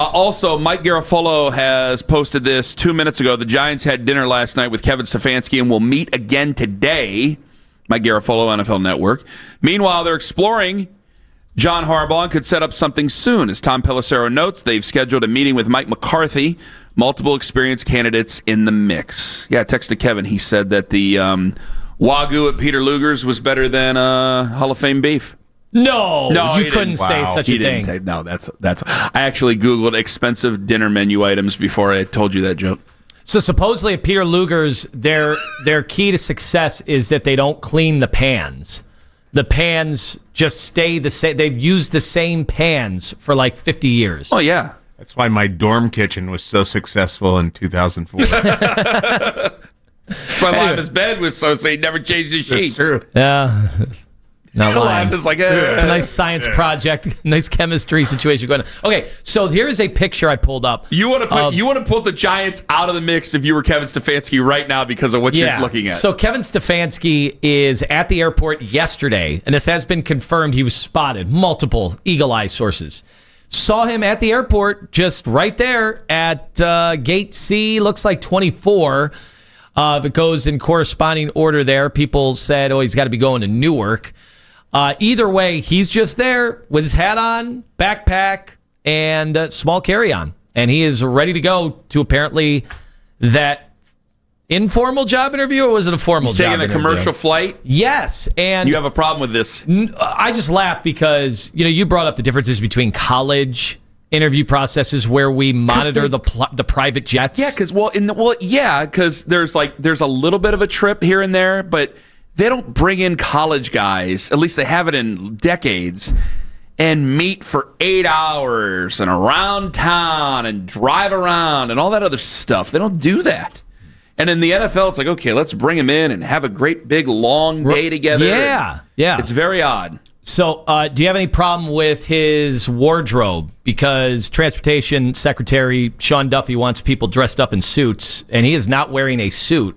Also, Mike Garafolo has posted this 2 minutes ago. The Giants had dinner last night with Kevin Stefanski and will meet again today. Mike Garafolo, NFL Network. Meanwhile, they're exploring John Harbaugh and could set up something soon. As Tom Pelissero notes, they've scheduled a meeting with Mike McCarthy, multiple experienced candidates in the mix. Yeah, text to Kevin. He said that the Wagyu at Peter Luger's was better than Hall of Fame beef. No, you couldn't say such a thing. That's. I actually Googled expensive dinner menu items before I told you that joke. So supposedly at Peter Luger's, their key to success is that they don't clean the pans. The pans just stay the same. They've used the same pans for like 50 years. Oh, yeah. That's why my dorm kitchen was so successful in 2004. My Lima's bed was so he never changed his sheets. That's true. Yeah. Not lying. It's like it's a nice science project, nice chemistry situation going on. Okay, so here's a picture I pulled up. You want to put the Giants out of the mix if you were Kevin Stefanski right now because of what you're looking at. So Kevin Stefanski is at the airport yesterday, and this has been confirmed. He was spotted. Multiple Eagle Eye sources saw him at the airport, just right there at Gate C. Looks like 24. If it goes in corresponding order there, people said, "Oh, he's got to be going to Newark." Either way, he's just there with his hat on, backpack, and small carry-on. And he is ready to go to apparently that informal job interview, or was it a formal job interview? He's taking a commercial flight? Yes. And you have a problem with this? I just laugh because, you brought up the differences between college interview processes where we monitor the private jets. Yeah, because there's a little bit of a trip here and there, but they don't bring in college guys, at least they haven't in decades, and meet for 8 hours and around town and drive around and all that other stuff. They don't do that. And in the NFL, it's like, okay, let's bring them in and have a great big long day together. Yeah. It's very odd. So do you have any problem with his wardrobe? Because Transportation Secretary Sean Duffy wants people dressed up in suits, and he is not wearing a suit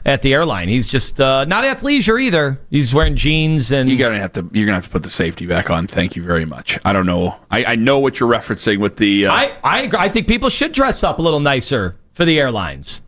at the airline. He's just not athleisure either. He's wearing jeans, and you're gonna have to put the safety back on. Thank you very much. I don't know. I know what you're referencing with the. I agree. I think people should dress up a little nicer for the airlines.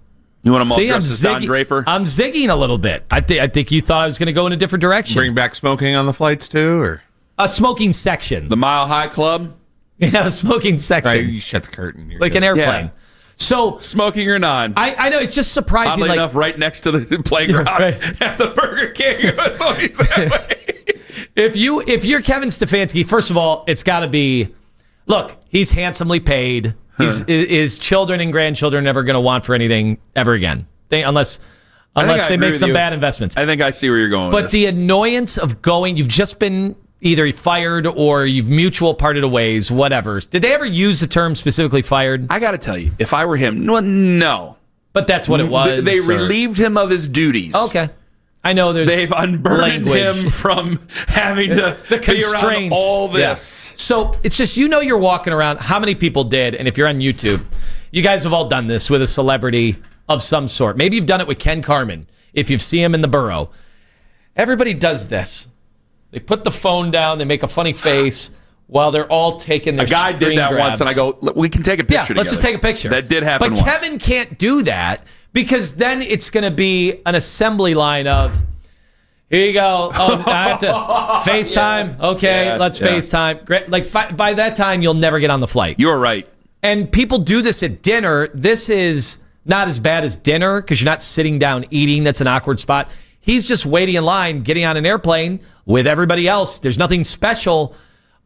You want them all dressed as Don Draper? I'm zigging a little bit. I think you thought I was going to go in a different direction. Bring back smoking on the flights too, or a smoking section. The Mile High Club. Yeah, a smoking section. Right, you shut the curtain. Like good. An airplane. Yeah. So smoking or non? I know it's just surprising. Oddly enough, right next to the playground at the Burger King. That's always that way. If you're Kevin Stefanski, first of all, it's got to be. Look, he's handsomely paid. His children and grandchildren are never going to want for anything ever again, unless they make some bad investments. I think I see where you're going. But the annoyance of you've just been either fired or you've mutual parted ways, whatever. Did they ever use the term specifically fired? I got to tell you, if I were him, no. But that's what it was. They relieved him of his duties. Okay. I know they've unburdened him from having to the constraints, be around all this. Yeah. So it's just, you're walking around. How many people did? And if you're on YouTube, you guys have all done this with a celebrity of some sort. Maybe you've done it with Ken Carman. If you see him in the borough, everybody does this. They put the phone down. They make a funny face while they're all taking their screen grabs. A guy did that once, and I go, we can take a picture together. Let's just take a picture. That did happen once. But Kevin can't do that because then it's going to be an assembly line of, here you go. Oh, I have to FaceTime. Yeah. Okay, let's FaceTime. Great. Like by that time, you'll never get on the flight. You are right. And people do this at dinner. This is not as bad as dinner because you're not sitting down eating. That's an awkward spot. He's just waiting in line, getting on an airplane with everybody else. There's nothing special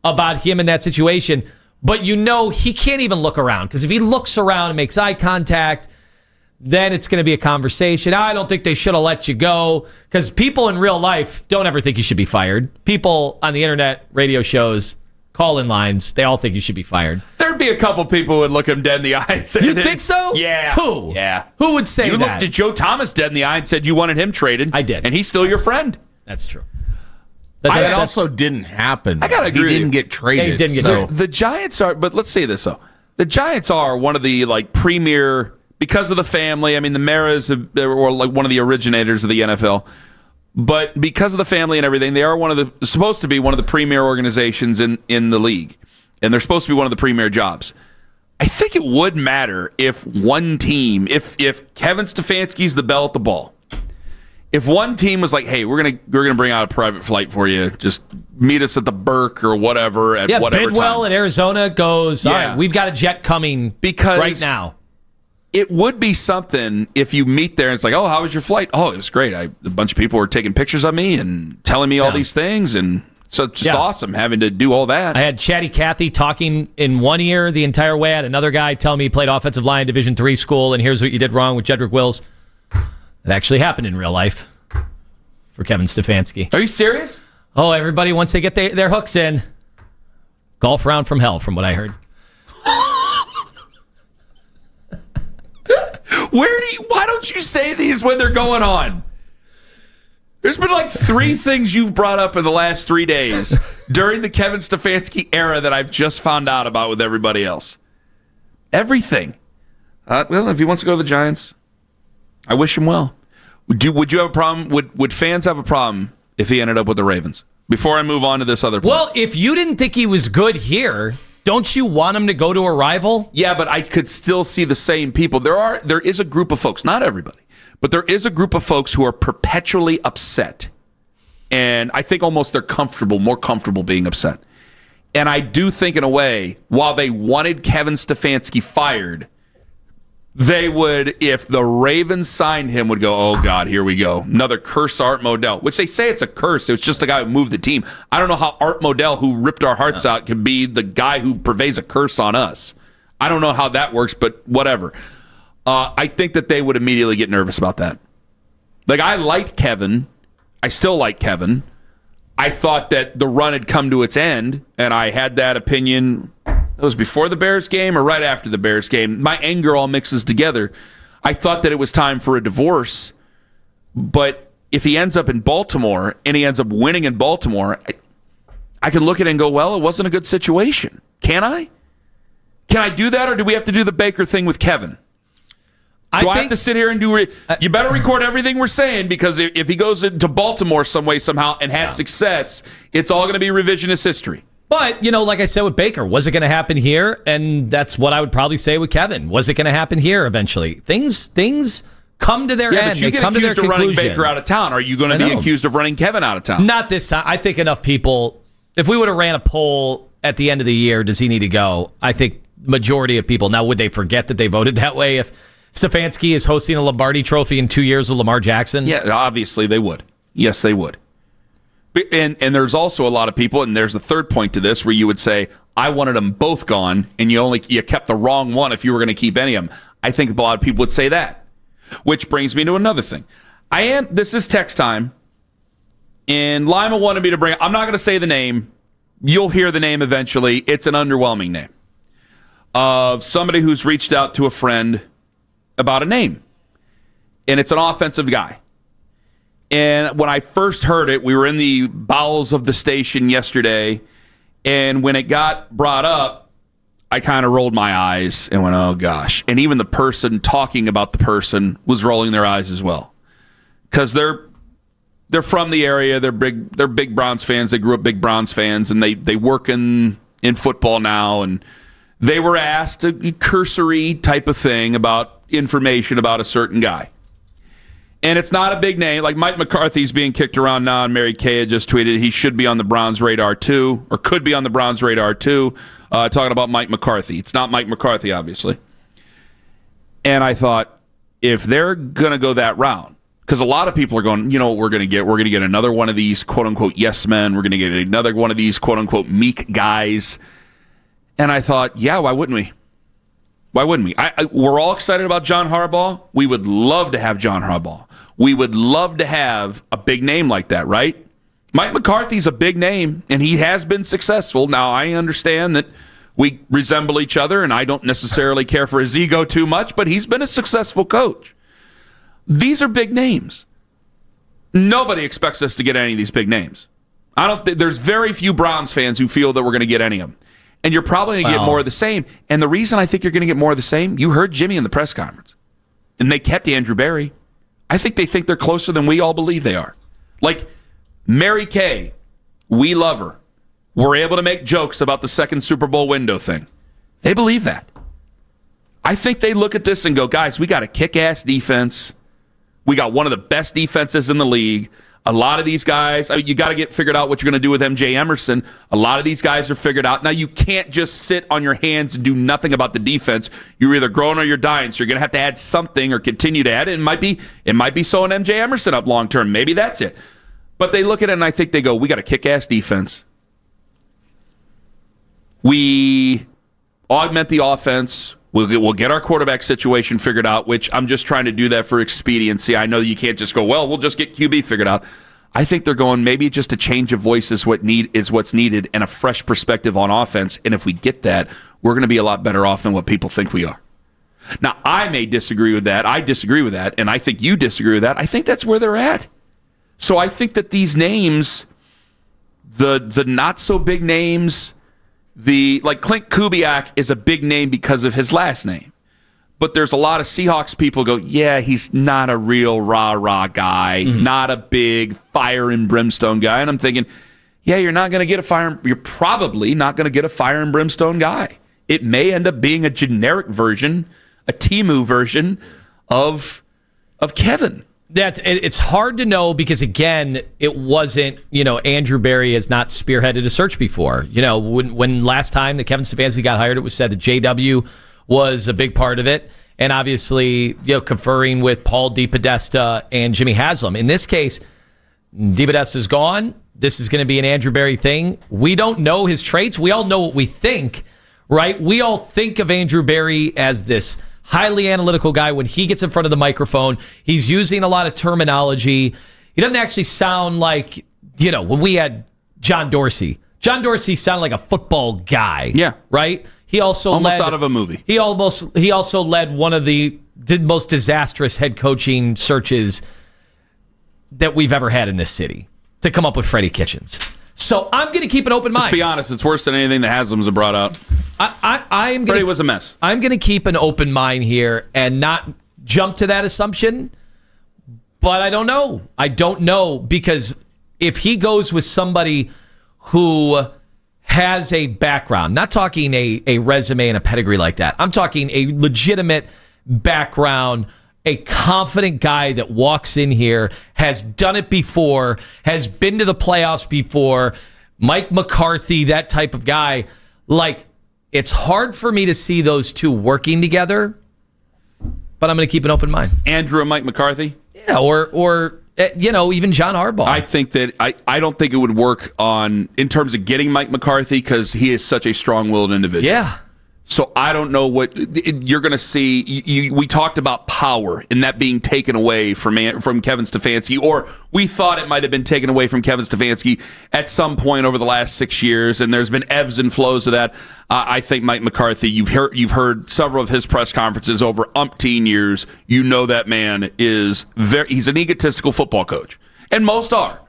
about him in that situation. But he can't even look around because if he looks around and makes eye contact, then it's going to be a conversation. I don't think they should have let you go because people in real life don't ever think you should be fired. People on the internet, radio shows, call-in lines, they all think you should be fired. There'd be a couple people who would look him dead in the eye and say, you think so? Yeah. Who? Yeah. Who would say that? You looked at Joe Thomas dead in the eye and said you wanted him traded. I did. And he's still your friend. That's true. That also didn't happen. I got to agree. He didn't get traded. He didn't get traded. The Giants are, but let's say this, though. The Giants are one of the premier, because of the family. I mean, the Maras were like one of the originators of the NFL. But because of the family and everything, they are supposed to be one of the premier organizations in the league. And they're supposed to be one of the premier jobs. I think it would matter if one team, if Kevin Stefanski's the bell at the ball, if one team was like, "Hey, we're gonna bring out a private flight for you. Just meet us at the Burke or whatever at whatever Bidwell time." in Arizona goes, all right, we've got a jet coming because right now. It would be something if you meet there and it's like, "Oh, how was your flight?" "Oh, it was great. A bunch of people were taking pictures of me and telling me all these things, and so it's just awesome having to do all that." I had Chatty Cathy talking in one ear the entire way. I had another guy telling me he played offensive line Division III school, and here's what you did wrong with Jedrick Wills. It actually happened in real life for Kevin Stefanski. Are you serious? Oh, everybody, once they get their hooks in, golf round from hell, from what I heard. Why don't you say these when they're going on? There's been like 3 things you've brought up in the last 3 days during the Kevin Stefanski era that I've just found out about with everybody else. Everything. Well, if he wants to go to the Giants, I wish him well. Would you have a problem? Would fans have a problem if he ended up with the Ravens? Before I move on to this other point. Well, if you didn't think he was good here, don't you want him to go to a rival? Yeah, but I could still see the same people. There is a group of folks, not everybody, but there is a group of folks who are perpetually upset. And I think almost they're more comfortable being upset. And I do think in a way, while they wanted Kevin Stefanski fired, they would, if the Ravens signed him, would go, "Oh, God, here we go. Another curse Art Modell," which they say it's a curse. It was just a guy who moved the team. I don't know how Art Modell, who ripped our hearts out, could be the guy who purveys a curse on us. I don't know how that works, but whatever. I think that they would immediately get nervous about that. Like, I liked Kevin. I still like Kevin. I thought that the run had come to its end, and I had that opinion. It was before the Bears game or right after the Bears game. My anger all mixes together. I thought that it was time for a divorce, but if he ends up in Baltimore and he ends up winning in Baltimore, I can look at it and go, well, it wasn't a good situation. Can I? Can I do that, or do we have to do the Baker thing with Kevin? I have to sit here and do you better record everything we're saying, because if he goes into Baltimore some way, somehow, and has success, it's all going to be revisionist history. But, like I said with Baker, was it going to happen here? And that's what I would probably say with Kevin. Was it going to happen here eventually? Things come to their end. But you get accused of running Baker out of town. Are you going to be accused of running Kevin out of town? Not this time. I think enough people, if we would have ran a poll at the end of the year, does he need to go? I think majority of people, now would they forget that they voted that way if Stefanski is hosting a Lombardi Trophy in 2 years with Lamar Jackson? Yeah, obviously they would. Yes, they would. And there's also a lot of people, and there's a third point to this, where you would say, I wanted them both gone, and you kept the wrong one if you were going to keep any of them. I think a lot of people would say that. Which brings me to another thing. This is text time, and Lima wanted me to bring, I'm not going to say the name. You'll hear the name eventually. It's an underwhelming name of somebody who's reached out to a friend about a name, and it's an offensive guy. And when I first heard it, we were in the bowels of the station yesterday, and when it got brought up, I kind of rolled my eyes and went, oh gosh. And even the person talking about the person was rolling their eyes as well, because they're from the area. They're big Browns fans. They grew up big Browns fans, and they work in football now. And they were asked a cursory type of thing about information about a certain guy. And it's not a big name. Like Mike McCarthy's being kicked around now, and Mary Kay had just tweeted he should be on the Browns' radar too, or could be on the Browns' radar too, talking about Mike McCarthy. It's not Mike McCarthy, obviously. And I thought, if they're going to go that route, because a lot of people are going, you know what we're going to get? We're going to get another one of these quote-unquote yes men. We're going to get another one of these quote-unquote meek guys. And I thought, yeah, why wouldn't we? Why wouldn't we? We're all excited about John Harbaugh. We would love to have John Harbaugh. We would love to have a big name like that, right? Mike McCarthy's a big name, and he has been successful. Now, I understand that we resemble each other, and I don't necessarily care for his ego too much, but he's been a successful coach. These are big names. Nobody expects us to get any of these big names. There's very few Browns fans who feel that we're going to get any of them. And you're probably going to get more of the same. And the reason I think you're going to get more of the same, you heard Jimmy in the press conference. And they kept Andrew Berry. I think they think they're closer than we all believe they are. Like Mary Kay, we love her. We're able to make jokes about the second Super Bowl window thing. They believe that. I think they look at this and go, guys, we got a kick-ass defense. We got one of the best defenses in the league. A lot of these guys, you got to get figured out what you're going to do with MJ Emerson. A lot of these guys are figured out. Now, you can't just sit on your hands and do nothing about the defense. You're either growing or you're dying, so you're going to have to add something or continue to add it. It might be sewing MJ Emerson up long term. Maybe that's it. But they look at it and I think they go, we got a kick-ass defense. We augment the offense. We'll get our quarterback situation figured out, which I'm just trying to do that for expediency. I know you can't just go, well, we'll just get QB figured out. I think they're going, maybe just a change of voice is what's needed and a fresh perspective on offense. And if we get that, we're going to be a lot better off than what people think we are. Now, I may disagree with that. I disagree with that, and I think you disagree with that. I think that's where they're at. So I think that these names, the not-so-big names, like Clint Kubiak is a big name because of his last name. But there's a lot of Seahawks people go, yeah, he's not a real rah-rah guy, not a big fire and brimstone guy. And I'm thinking, yeah, you're probably not going to get a fire and brimstone guy. It may end up being a generic version, a Temu version of Kevin. It's hard to know because, again, it wasn't, Andrew Berry has not spearheaded a search before. When last time that Kevin Stefanski got hired, it was said that JW was a big part of it. And obviously, conferring with Paul DePodesta and Jimmy Haslam. In this case, DePodesta's gone. This is going to be an Andrew Berry thing. We don't know his traits. We all know what we think, right? We all think of Andrew Berry as this highly analytical guy. When he gets in front of the microphone, he's using a lot of terminology. He doesn't actually sound like, when we had John Dorsey. John Dorsey sounded like a football guy. Yeah. Right? He also almost out of a movie. He also led one of the most disastrous head coaching searches that we've ever had in this city to come up with Freddie Kitchens. So I'm going to keep an open mind. Let's be honest, it's worse than anything the Haslams have brought out. Freddie was a mess. I'm going to keep an open mind here and not jump to that assumption, but I don't know. I don't know, because if he goes with somebody who has a background, not talking a resume and a pedigree like that, I'm talking a legitimate background, a confident guy that walks in here, has done it before, has been to the playoffs before, Mike McCarthy, that type of guy, it's hard for me to see those two working together, but I'm going to keep an open mind. Andrew and Mike McCarthy? Yeah, or even John Harbaugh. I think that I don't think it would work in terms of getting Mike McCarthy, because he is such a strong-willed individual. Yeah. So I don't know what you're going to see. We talked about power and that being taken away from Kevin Stefanski, or we thought it might have been taken away from Kevin Stefanski at some point over the last 6 years, and there's been ebbs and flows of that. I think Mike McCarthy, you've heard several of his press conferences over umpteen years. You know that man he's an egotistical football coach, and most are.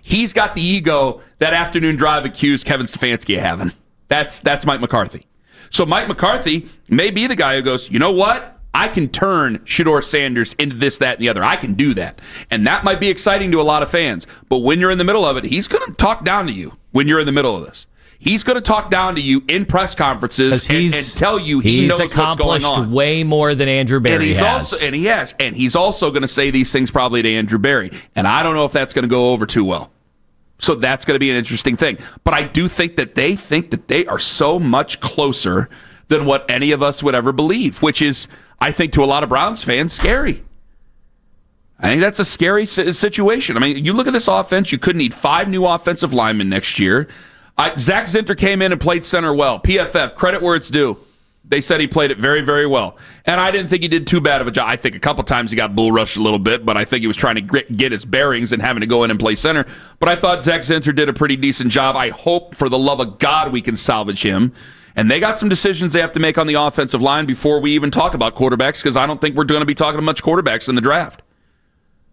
He's got the ego that afternoon drive accused Kevin Stefanski of having. That's Mike McCarthy. So Mike McCarthy may be the guy who goes, you know what? I can turn Shedeur Sanders into this, that, and the other. I can do that. And that might be exciting to a lot of fans. But when you're in the middle of it, he's going to talk down to you when you're in the middle of this. He's going to talk down to you in press conferences and tell you he knows what's going on. He's accomplished way more than Andrew Berry has. And he's also going to say these things probably to Andrew Berry. And I don't know if that's going to go over too well. So that's going to be an interesting thing. But I do think that they are so much closer than what any of us would ever believe, which is, I think, to a lot of Browns fans, scary. I think that's a scary situation. I mean, you look at this offense, you could need 5 new offensive linemen next year. Zach Zinter came in and played center well. PFF, credit where it's due. They said he played it very, very well. And I didn't think he did too bad of a job. I think a couple times he got bull rushed a little bit, but I think he was trying to get his bearings and having to go in and play center. But I thought Zach Zinter did a pretty decent job. I hope, for the love of God, we can salvage him. And they got some decisions they have to make on the offensive line before we even talk about quarterbacks, because I don't think we're going to be talking much quarterbacks in the draft.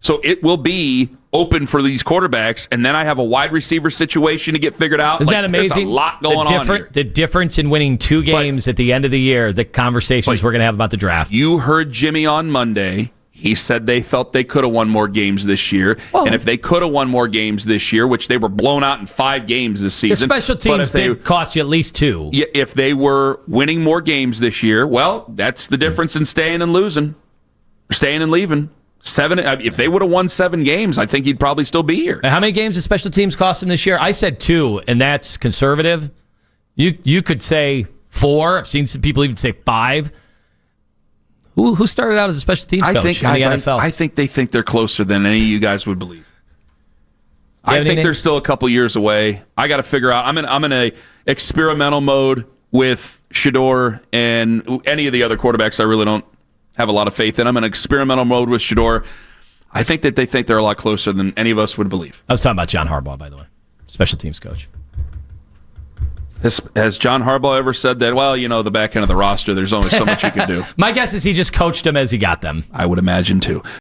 So it will be open for these quarterbacks, and then I have a wide receiver situation to get figured out. Isn't that amazing? There's a lot going on here. The difference in winning 2 games at the end of the year, the conversations we're going to have about the draft. You heard Jimmy on Monday. He said they felt they could have won more games this year. And if they could have won more games this year, which they were blown out in 5 games this season. Their special teams did cost you at least 2. If they were winning more games this year, well, that's the difference in staying and losing. Staying and leaving. 7. If they would have won 7 games, I think he'd probably still be here. How many games did special teams cost him this year? I said 2, and that's conservative. You could say 4. I've seen some people even say 5. Who started out as a special teams coach in the NFL? I think they think they're closer than any of you guys would believe. I think they're still a couple years away. I got to figure out. I'm in a experimental mode with Shedeur and any of the other quarterbacks. I really don't have a lot of faith in. I'm in experimental mode with Shedeur. I think that they think they're a lot closer than any of us would believe. I was talking about John Harbaugh, by the way, special teams coach. Has John Harbaugh ever said that, well, the back end of the roster, there's only so much you can do? My guess is he just coached them as he got them. I would imagine, too.